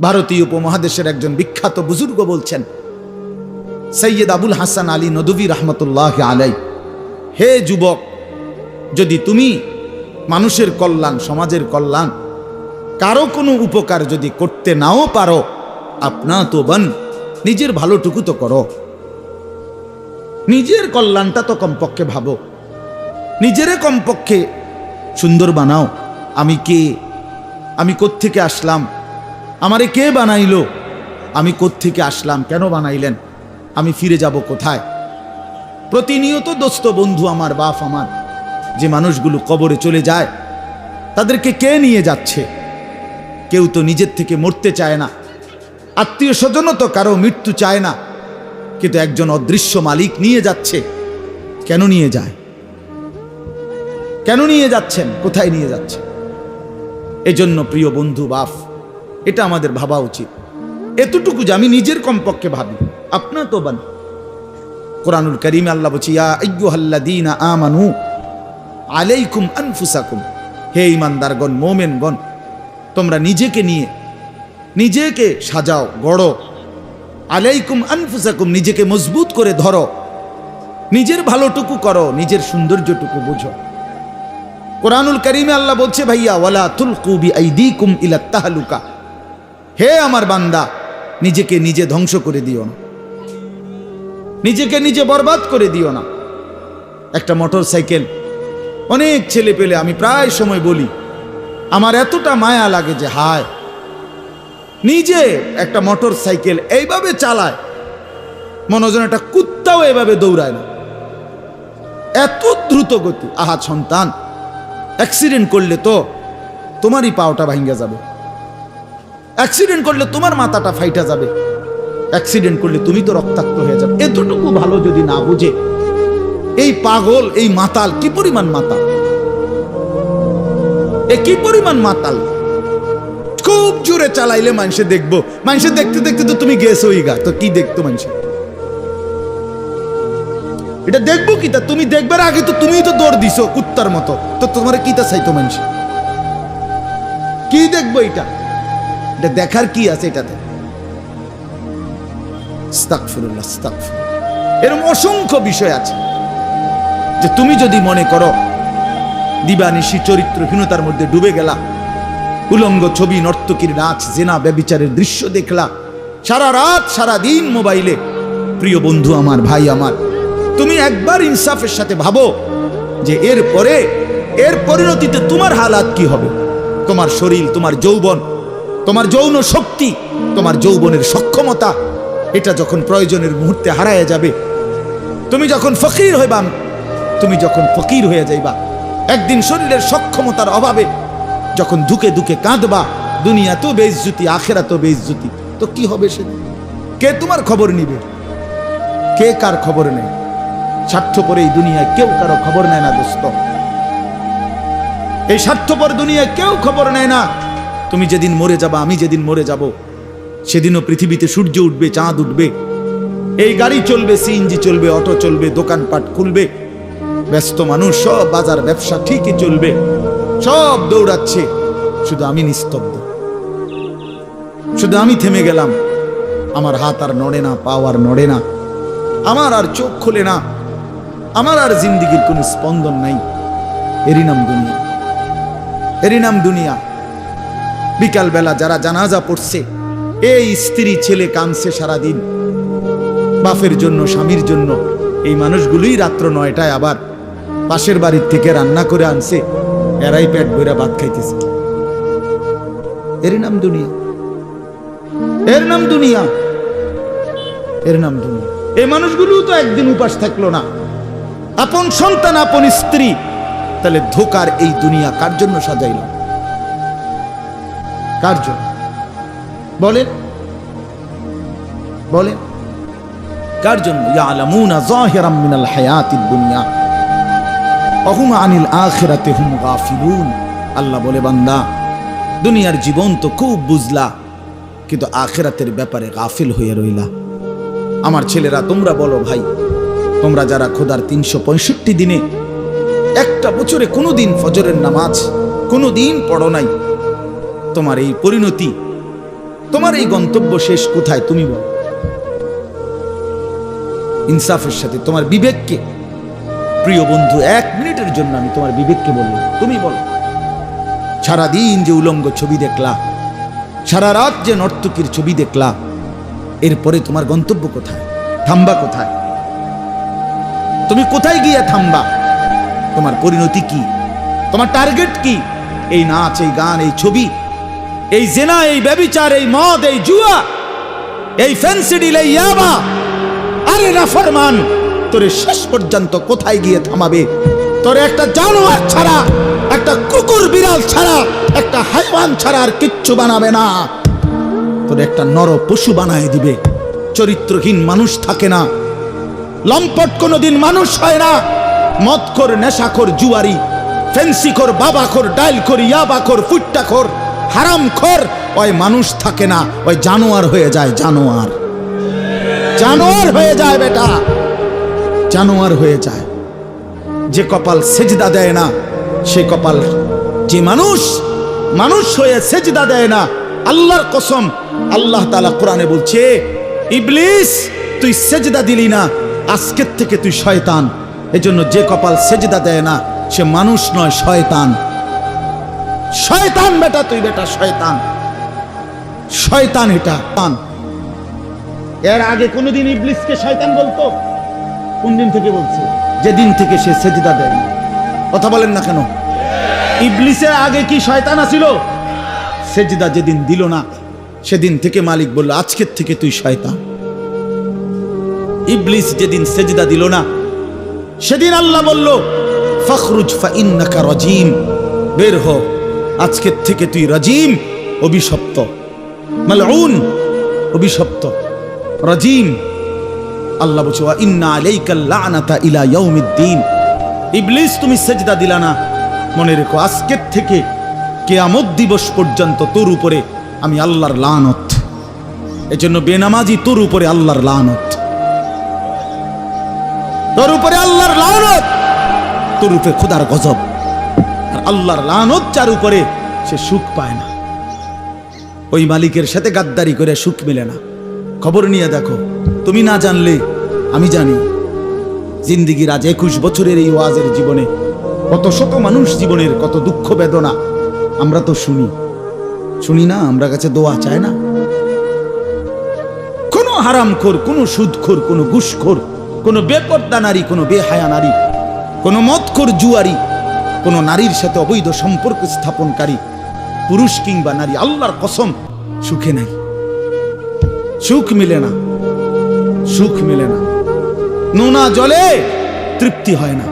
ভারতীয় উপমহাদেশের একজন বিখ্যাত বুজুর্গ বলছেন, সৈয়দ আবুল হাসান আলী নদভী রহমতুল্লাহ আলাই, হে যুবক, যদি তুমি মানুষের কল্যাণ, সমাজের কল্যাণ, কারো কোনো উপকার যদি করতে নাও পারো, আপনা তো বন, নিজের ভালোটুকু তো করো, নিজের কল্যাণটা তো কমপক্ষে ভাবো, নিজেরে কমপক্ষে সুন্দর বানাও। আমি কে? আমি কোত্থেকে আসলাম? আমারে কে বানাইলো? আমি কোত্থেকে আসলাম? কেন বানাইলেন? আমি ফিরে যাব কোথায়? প্রতিনিয়ত দোস্ত বন্ধু আমার, বাপ আমার, যে মানুষগুলো কবরে চলে যায়, তাদেরকে কে নিয়ে যাচ্ছে? কেউ তো নিজের থেকে মরতে চায় না, আত্মীয় স্বজনও তো কারো মৃত্যু চায় না, কিন্তু একজন অদৃশ্য মালিক নিয়ে যাচ্ছে। কেন নিয়ে যায়? কেন নিয়ে যাচ্ছেন? কোথায় নিয়ে যাচ্ছেন? এজন্য প্রিয় বন্ধু, বাপ, এটা আমাদের ভাবা উচিত। এতটুকু যে আমি নিজের কমপক্ষে ভাবি, আপনা তো বান। কোরআনুল কারীমে আল্লাহ বলছে, ইয়া আইয়ুহাল্লাযীনা আমানু আলাইকুম আনফুসাকুম, হে ঈমানদারগণ, মুমিনগণ, তোমরা নিজেকে নিয়ে নিজেকে সাজাও, গড়ো। আলাইকুম আনফুসাকুম, নিজেকে মজবুত করে ধরো, নিজের ভালোটুকু করো, নিজের সৌন্দর্যটুকু বুঝো। কোরআনুল কারীমে আল্লাহ বলছে, ভাইয়া, ওয়ালা তুলকু বিআইদিকুম ইলা তাহলুকা, হে আমার বান্দা, নিজেকে নিজে ধ্বংস করে দিও না, নিজেকে নিজে বরবাদ করে দিও না। একটা মোটর সাইকেল, অনেক ছেলে পেলে, আমি প্রায় সময় বলি, আমার এতটা মায়া লাগে যে হায়, নিজে একটা মোটর সাইকেল এইভাবে চালায়, মনে হয় একটা কুত্তাও এভাবে দৌড়ায় না, এত দ্রুত গতি। আহা সন্তান, অ্যাক্সিডেন্ট করলে তো তোমারই পাওটা ভাঙ্গা যাবে, অ্যাক্সিডেন্ট করলে তোমার মাথাটা ফাইটা যাবে, অ্যাক্সিডেন্ট করলে তুমি তো রক্তাক্ত হয়ে যাবে। এতটুকু ভালো যদি না বুঝে এই পাগল, এই মাতাল, কি পরিমাণ মাতাল, এ কি পরিমাণ মাতাল! খুব জোরে চালাইলে মানুষে দেখবো, মানুষে দেখতে দেখতে তো তুমি গেছো গা, তো কি দেখতো মানুষে? এটা দেখবো কি? তা তুমি দেখবার আগে তো তুমি তো দৌড় দিছো কুত্তার মতো, তো তোমার কি তা চাইতো মানুষ? কি দেখবো? এটা দেখার কি আছে এটাতে? আস্তাগফিরুল্লাহ, আস্তাগফিরুল্লাহ। এরকম অসংখ্য বিষয় আছে যে তুমি যদি মনে করো দিবানিশি চরিত্রহীনতার মধ্যে ডুবে গেলা, উলঙ্গ ছবি, নর্তকীর নাচ, জেনা, ব্যভিচারের দৃশ্য দেখলা, সারা রাত সারা দিন মোবাইলে, প্রিয় বন্ধু আমার, ভাই আমার, তুমি একবার ইনসাফের সাথে ভাবো যে এর পরিণতিতে তোমার হালাত কি হবে? তোমার শরীর, তোমার যৌবন, তোমার যৌন শক্তি, তোমার যৌবনের সক্ষমতা, এটা যখন প্রয়োজনের মুহূর্তে হারায় যাবে, তুমি যখন ফকির হয়ে যাইবা, একদিন শরীরের সক্ষমতার অভাবে যখন ধুকে ধুকে কাঁদবা, দুনিয়া তো বেইজ্জতি, আখেরাত তো বেইজ্জতি, তো কি হবে সেদিন? কে তোমার খবর নিবে? কে কার খবর নেয়? স্বার্থপর এই দুনিয়ায় কেউ কারো খবর নেয় না দোস্ত, এই স্বার্থপর দুনিয়ায় কেউ খবর নেয় না। তুমি যেদিন মরে যাবা, আমি যেদিন মরে যাব, সেদিনও পৃথিবীতে সূর্য উঠবে, চাঁদ উঠবে, এই গাড়ি চলবে, সিএনজি চলবে, অটো চলবে, দোকানপাট খুলবে, ব্যস্ত মানুষ, সব বাজার ব্যবসা ঠিকই চলবে, সব দৌড়াচ্ছে, শুধু আমি নিস্তব্ধ, শুধু আমি থেমে গেলাম। আমার হাত আর নড়ে না, পা আর নড়ে না, আমার আর চোখ খোলে না, আমার আর জিন্দিগির কোনো স্পন্দন নাই। এরই নাম দুনিয়া, এরই নাম দুনিয়া। বিকালবেলা যারা জানাজা পড়ছে, এই স্ত্রী ছেলে কাঁদছে সারাদিন বাপের জন্য, স্বামীর জন্য, এই মানুষগুলোই রাত্র 9টায় আবার পাশের বাড়ির থেকে রান্না করে আনছে, এরাই পেট ভরে ভাত খাইতেছে। এর নাম দুনিয়া, এর নাম দুনিয়া, এর নাম দুনিয়া। এই মানুষগুলো তো একদিন উপাস থাকলো না, আপন সন্তান, আপন স্ত্রী, তাহলে ধোকার এই দুনিয়া কার জন্য সাজাইল? কার জন্য বলেন? বলেন কার জন্য? ইয়ালামুনা যাহিরাম মিনাল হায়াতিদ দুনিয়া ওয়া হুম আনিল আখিরাতি হুম গাফিলুন। আল্লাহ বলে, বান্দা, দুনিয়ার জীবন তো খুব বুঝলা, কিন্তু আখিরাতের ব্যাপারে গাফিল হয়ে রইলা। আমার ছেলেরা, তোমরা বলো ভাই, তোমরা যারা খোদার 365 দিনে একটা বছরে কোনোদিন ফজরের নামাজ কোনোদিন পড়ো নাই, তোমার এই পরিণতি তোমার এই গন্তব্য শেষ কোথায় তুমি বলো? ইনসাফের সাথে তোমার বিবেককে, প্রিয় বন্ধু, 1 মিনিটের জন্য আমি তোমার বিবেককে বললাম, তুমি বলো, সারাদিন যে উলঙ্গ ছবি দেখলা, সারা রাত যে নর্তকীর ছবি দেখলা, এরপরে তোমার গন্তব্য কোথায়? থামবা কোথায়? তুমি কোথায় গিয়ে থামবা? তোমার পরিণতি কি? তোমার টার্গেট কি? এই নাচ, এই গান, এই ছবি, এই জেনা, এই ব্যভিচার, এই মদ, এই জুয়া, এই ফেন্সিডিল, এই ইয়াবা, আরে নাফরমান, তোরে শেষ পর্যন্ত কোথায় গিয়ে থামাবে? তোরে একটা জানোয়ার ছাড়া, একটা কুকুর বিড়াল ছাড়া, একটা হাইওয়ান ছাড়া আর কিচ্ছু বানাবে না। তোরে একটা নর পশু বানায় দিবে। চরিত্রহীন মানুষ থাকে না, লম্পট কোনোদিন মানুষ হয় না। মদখোর, নেশাখোর, জুয়ারি, ফেন্সিখোর, বাবাখোর, ডাইলখোর, ইয়াবাখোর, ফুট্টাখোর, হারামখোর, ওই মানুষ থাকে না, ওই জানোয়ার হয়ে যায়। জানোয়ার, জানোয়ার হয়ে যায় বেটা, জানোয়ার হয়ে যায়। যে কপাল সেজদা দেয় না, সে কপাল, যে মানুষ মানুষ হয়ে সেজদা দেয় না, আল্লাহর কসম, আল্লাহ তাআলা কোরআনে বলছে, ইবলিস তুই সেজদা দিলি না, আজকের থেকে তুই শয়তান। এজন্য যে কপাল সেজদা দেয় না, সে মানুষ নয়, শয়তান। শয়তান বেটা, তুই বেটা শয়তান, শয়তান। এটা এর আগে কোনদিন ইবলিসকে শয়তান বলতো? কোন দিন থেকে বলছে? যেদিন থেকে সে সেজদা দেয় না। কথা বলেন না কেন? ইবলিসের আগে কি শয়তান আছিল? সেজদা যেদিন দিল না, সেদিন থেকে মালিক বলল, আজকের থেকে তুই শয়তান। ইবলিস যেদিন সেজদা দিল না, সেদিন আল্লাহ বলল, ফখরুজ ফাইন্নাকা রাজিম, বের হ, আজকের থেকে তুই রাজিম, অভিশপ্ত, মালউন, অভিশপ্ত, রাজিম। আল্লাহ বলছে, ওয়া ইন্না আলাইকাল লানাতা ইলা ইয়াউমিদ্দিন। ইবলিস তুমি সেজদা দিলা না, মনে রেখো আজকের থেকে কিয়ামত দিবস পর্যন্ত তোর উপরে আমি আল্লাহর লানত। এজন্য বেনামাজি তোর উপরে আল্লাহর লানত, তোর উপরে আল্লাহর লানত, তোর উপরে খোদার গজব। আর আল্লাহর লানত যার উপরে, সে সুখ পায় না। ওই মালিকের সাথে গাদ্দারি করে সুখ মিলে না। খবর নিয়ে দেখো, তুমি না জানলে আমি জানি। জিন্দিগির আজ 21 বছরের এই ওয়াজের জীবনে কত শত মানুষ জীবনের কত দুঃখ বেদনা আমরা তো শুনি না। আমরা কাছে দোয়া চায় না। কোনো হারামখোর, কোনো সুদখোর, কোনো ঘুষখোর, কোনো বেপর্দা নারী, কোনো বেহায়া নারী, কোনো মদখোর জুয়ারি, কোনো নারীর সাথে অবৈধ সম্পর্ক স্থাপনকারী পুরুষ কিংবা নারী, আল্লাহর কসম সুখে নাই, সুখ মিলে না, সুখ মিলে না। নোনা জলে তৃপ্তি হয় না।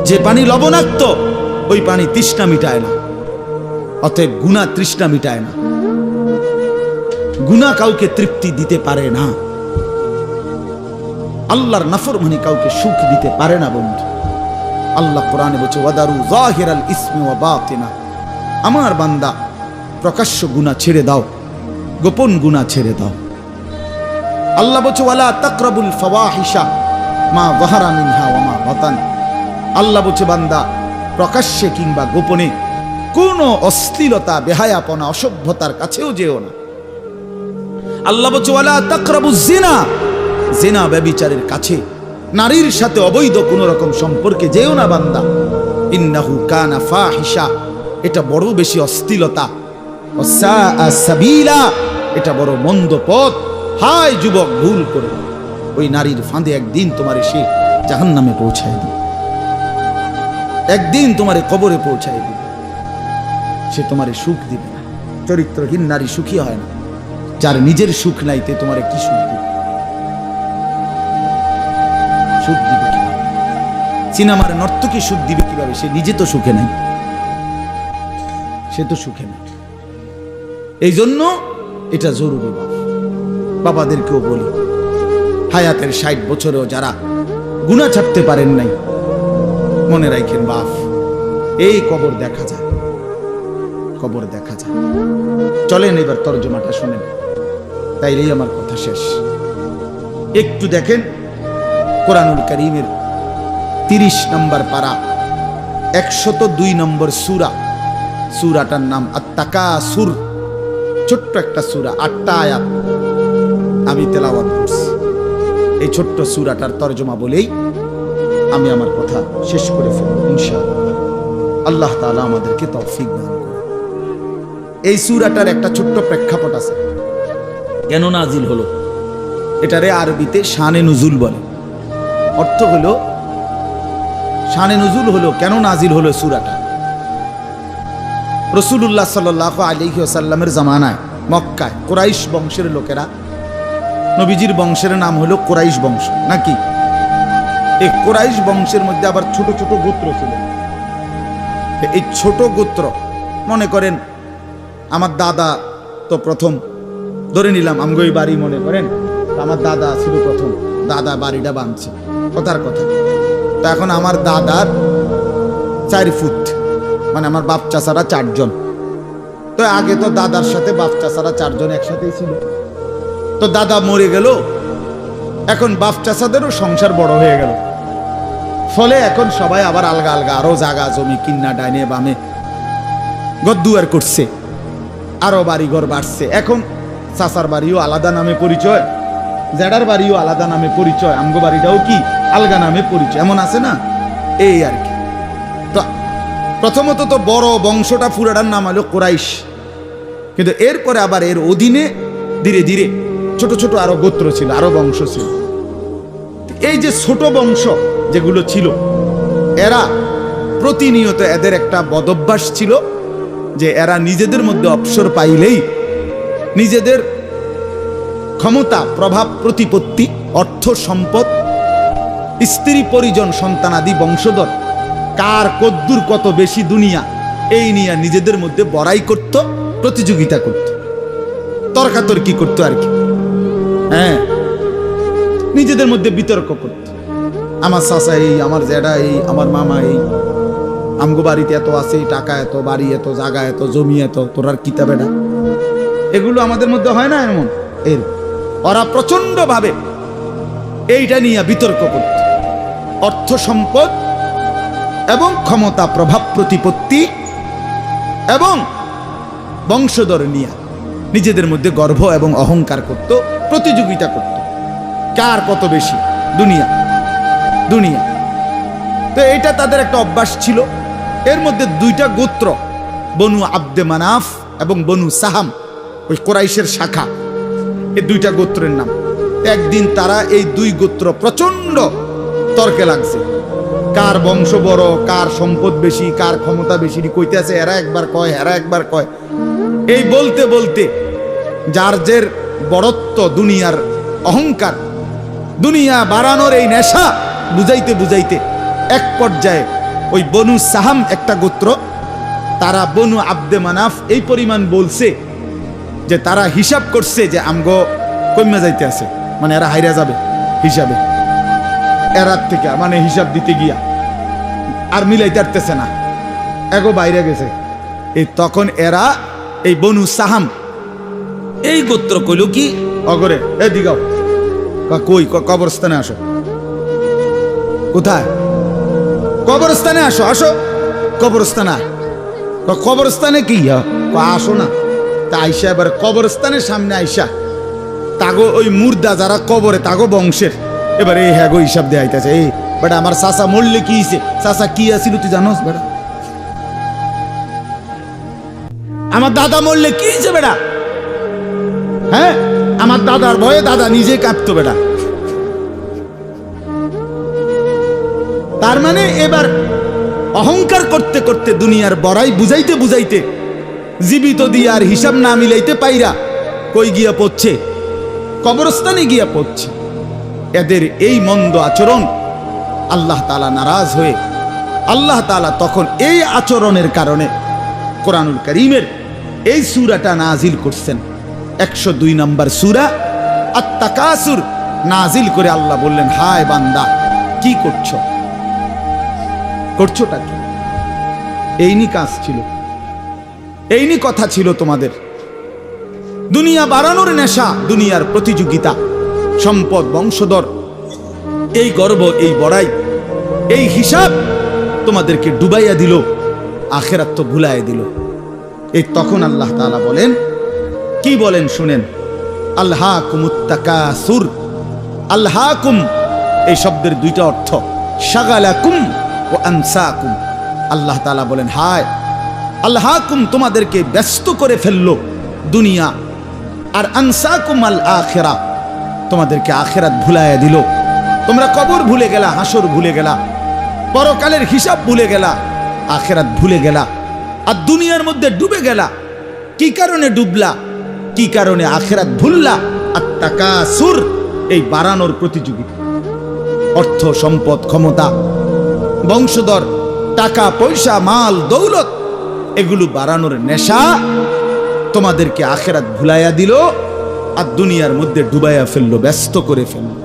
যে পানি লবণাক্ত, ওই পানি তৃষ্ণা মিটায় না। অতএব গুনাহ তৃষ্ণা মিটায় না। গুনাহ কাউকে তৃপ্তি দিতে পারে না। আল্লাহর নাফরমানি কাউকে সুখ দিতে পারে না বন্ধু। আল্লাহ কোরআনে বলছে, ওয়াদারু যাহিরাল ইসমি ওয়া বাতিনা। আমার বান্দা, প্রকাশ্য গুনাহ ছেড়ে দাও, গোপন গুনাহ ছেড়ে দাও। আল্লাহ বলছে, ওয়ালা তাকরাবুল ফাওয়াহিশা মা যাহারা মিনহা ওয়া মা বাতান। আল্লাহ বলছে, বান্দা, প্রকাশ্যে কিংবা গোপনে কোনো অশ্লীলতা, বেহায়াপনা, অসভ্যতার কাছেও যেও না। আল্লাহ বলছে, ওয়ালা তাকরাবুজ জিনা। জিনা, ব্যভিচারের কাছে, নারীর সাথে অবৈধ কোন রকম সম্পর্কে যেও না বান্দা। ইন্নাহু কানা ফাহিশা, এটা বড় বেশি অশ্লীলতা। ওয়াসাআ সাবিলা, এটা বড় মন্দ পথ। হায় যুবক, ভুল করে ওই নারীর ফাঁদে একদিন তোমার সে জাহান্নামে পৌঁছায় দিবে, একদিন তোমার কবরে পৌঁছায় দিবে। সে তোমার সুখ দিবে না। চরিত্রহীন নারী সুখী হয় না। যার নিজের সুখ নাই, তে তোমার কি সুখ দিবে? সুখ দিবে কিভাবে? সিনেমার নর্তকী সুখ দিবে কিভাবে? সে নিজে তো সুখে নাই, সে তো সুখে নাই। এই জন্য এটা জরুরি। বাবাদেরকেও বলি, হায়াতের 60 বছরেও যারা গুনাহ ছাড়তে পারেন নাই, মনে রাখেন বাপ, এই কবর দেখা যায়, কবর দেখা যায়। চলেন এবার তরজমাটা শুনেন, তাইলেই আমার কথা শেষ। একটু দেখেন কোরআনুল কারীমের 30 নম্বর পারা, 102 নম্বর সূরা। সূরাটার নাম আত-তাকাসুর। ছোট্ট একটা সূরা, 8টা আয়াত আমি তেলাওয়াত করছি। এই ছোট্ট সূরাটার তরজমা বলেই আমি আমার কথা শেষ করে ফেলব ইনশাআল্লাহ। আল্লাহ তাআলা আমাদেরকে তৌফিক দান করুন। এই সূরাটার একটা ছোট্ট প্রেক্ষাপট আছে, কেন নাজিল হলো। এটারে আরবিতে শানে নুজুল বলে। অর্থ হলো শানে নুজুল হলো কেন নাজিল হলো সূরাটা। রাসূলুল্লাহ সাল্লাল্লাহু আলাইহি ওয়াসাল্লামের জামানায় মক্কায় কুরাইশ বংশের লোকেরা, নবীজির বংশের নাম হলো কুরাইশ বংশ নাকি, এই কুরাইশ বংশের মধ্যে আবার ছোট ছোট গোত্র ছিল। এই ছোট গোত্র, মনে করেন আমার দাদা তো প্রথম, ধরে নিলাম আমগোই বাড়ি, মনে করেন আমার দাদা ছিল প্রথম, দাদা বাড়িটা বাঁধছে, কথার কথা। তো এখন আমার দাদার 4 ফুট, মানে আমার বাপ চাচারা 4 জন। তো আগে তো দাদার সাথে বাপ চাচারা 4 জন একসাথেই ছিল। তো দাদা মরে গেল, এখন বাপ চাচাদেরও সংসার বড় হয়ে গেল, ফলে এখন সবাই আবার আলগা আলগা আরো জায়গা জমি কিন্না ডাইনে বামে গদ্দুয়ার করছে, আরো বাড়ি ঘর বাড়ছে। এখন চাচার বাড়িও আলাদা নামে পরিচয়, জেডার বাড়িও আলাদা নামে পরিচয়, আমগো বাড়িটাও কি আলগা নামে পরিচয়, এমন আছে না, এই আর কি। তো প্রথমত তো বড় বংশটা পুরাটার নাম হলো কুরাইশ, কিন্তু এরপরে আবার এর অধীনে ধীরে ধীরে ছোট ছোট আরো গোত্র ছিল, আরো বংশ ছিল। এই যে ছোট বংশ যেগুলো ছিল, এরা প্রতিনিয়ত এদের একটা বদভ্যাস ছিল যে এরা নিজেদের মধ্যে অবসর পাইলেই নিজেদের ক্ষমতা, প্রভাব, প্রতিপত্তি, অর্থ সম্পদ, স্ত্রী পরিজন, সন্তানাদি, বংশধর, কার কদ্দুর কত বেশি দুনিয়া, এই নিয়ে নিজেদের মধ্যে বড়াই করত, প্রতিযোগিতা করত, তর্কাতর্কি করতো আর কি। হ্যাঁ, নিজেদের মধ্যে বিতর্ক করত। আমার চাচা এই, আমার জেডা এই, আমার মামা এই, আমগো বাড়িতে এত আছে, টাকা এত, বাড়ি এত, জায়গা এত, জমি এত, তোরার কিতাবেটা, এগুলো আমাদের মধ্যে হয় না এমন। এর ওরা প্রচন্ড ভাবে এইটা নিয়ে বিতর্ক করত, অর্থ সম্পদ এবং ক্ষমতা, প্রভাব, প্রতিপত্তি এবং বংশধর নিয়ে নিজেদের মধ্যে গর্ব এবং অহংকার করত, প্রতিযোগিতা করত, কার কত বেশি দুনিয়া দুনিয়া। তো এটা তাদের একটা অভ্যাস ছিল। এর মধ্যে 2টা গোত্র, বনু আব্দে মানাফ এবং বনু সাহাম, ওই কুরাইশের শাখা, এই 2টা গোত্রের নাম। একদিন তারা এই 2 গোত্র প্রচন্ড তর্কে লাগছে, কার বংশ বড়, কার সম্পদ বেশি, কার ক্ষমতা বেশি, কইতে আছে, এরা একবার কয়, এরা একবার কয়। এই বলতে বলতে যার যে বড়ত্ব, দুনিয়ার অহংকার, দুনিয়া বাড়ানোর এই নেশা বুঝাইতে বুঝাইতে এক পর্যায়ে ওই বনু সাহাম একটা গোত্র, তারা বনু আব্দে মানাফ এই পরিমাণ বলছে যে তারা হিসাব করছে যে আমগো কমে যাইতে আছে, মানে এরা হাইরা যাবে হিসাবে, এরার থেকে মানে হিসাব দিতে গিয়া আর মিলাইতে পারতেছে না, এগো বাইরে গেছে। এই তখন এরা এই বনু সাহাম এই গোত্র কইল কি, অগরে এ দিগাও, কই কবরস্থানে আসো। কোথায়? কবরস্থানে আসো, আসো কবরস্থানে। কবরস্থানে কি আসো না, তা আইসা এবার কবরস্থানের সামনে আইসা তাগো ওই মুর্দা যারা কবরে তাগো বংশের, এবার এই হ্যাগো হিসাব দিয়ে আইতেছে। এই বেটা আমার চাচা মরলে কি হইছে, চাচা কি আছিল তুই জানোস বেটা, আমার দাদা মরলে কি হয়েছে বেটা, হ্যাঁ আমার দাদার ভয়ে দাদা নিজে কাঁপতো বেটা। তার মানে এবার অহংকার করতে করতে দুনিয়ার বড়াই বুঝাইতে বুঝাইতে জীবিত দিয়ে আর হিসাব না মিলাইতে পাইরা কই গিয়া পড়ছে, কবরস্থানে গিয়া পড়ছে। এদের এই মন্দ আচরণ আল্লাহ তাআলা নারাজ হয়ে আল্লাহ তাআলা তখন এই আচরণের কারণে কোরআনুল কারীমের এই সূরাটা নাজিল করছেন। 102 নম্বর সূরা আত-তাকাসুর নাজিল করে আল্লাহ বললেন, হায় বান্দা কি করছো, করছোটা কি? এইনি কাজ ছিল, এইনি কথা ছিল তোমাদের। দুনিয়া বাড়ানোর নেশা, দুনিয়ার প্রতিযোগিতা, সম্পদ, বংশধর, এই গর্ব, এই বড়াই, এই হিসাব তোমাদেরকে ডুবাইয়া দিল, আখিরাত তো ভুলাইয়া দিল। এই তখন আল্লাহ তাআলা বলেন, কি বলেন শুনেন, আলহাকুমুত তাকাসুর। আলহাকুম এই শব্দের দুইটা অর্থ, শাগালাকুম ও আনসাকুম। আল্লাহ তাআলা বলেন, হায় আলহাকুম তোমাদেরকে ব্যস্ত করে ফেললো দুনিয়া, আর আনসাকুম আল আখিরা তোমাদেরকে আখিরাত ভুলাইয়া দিল। তোমরা কবর ভুলে গেলা, হাসর ভুলে গেলা, পরকালের হিসাব ভুলে গেলা, আখিরাত ভুলে গেলা, আর দুনিয়ার মধ্যে ডুবে গেলা। কি কারণে ডুবলা, কি কারণে আখিরাত ভুললা? আত-তাকাসুর, এই বাড়ানোর প্রতিযোগিতা। অর্থ সম্পদ, ক্ষমতা, বংশধর, টাকা পয়সা, মাল দৌলত, এগুলো বাড়ানোর নেশা তোমাদেরকে আখিরাত ভুলাইয়া দিল আর দুনিয়ার মধ্যে ডুবাইয়া ফেললো, ব্যস্ত করে ফেললো।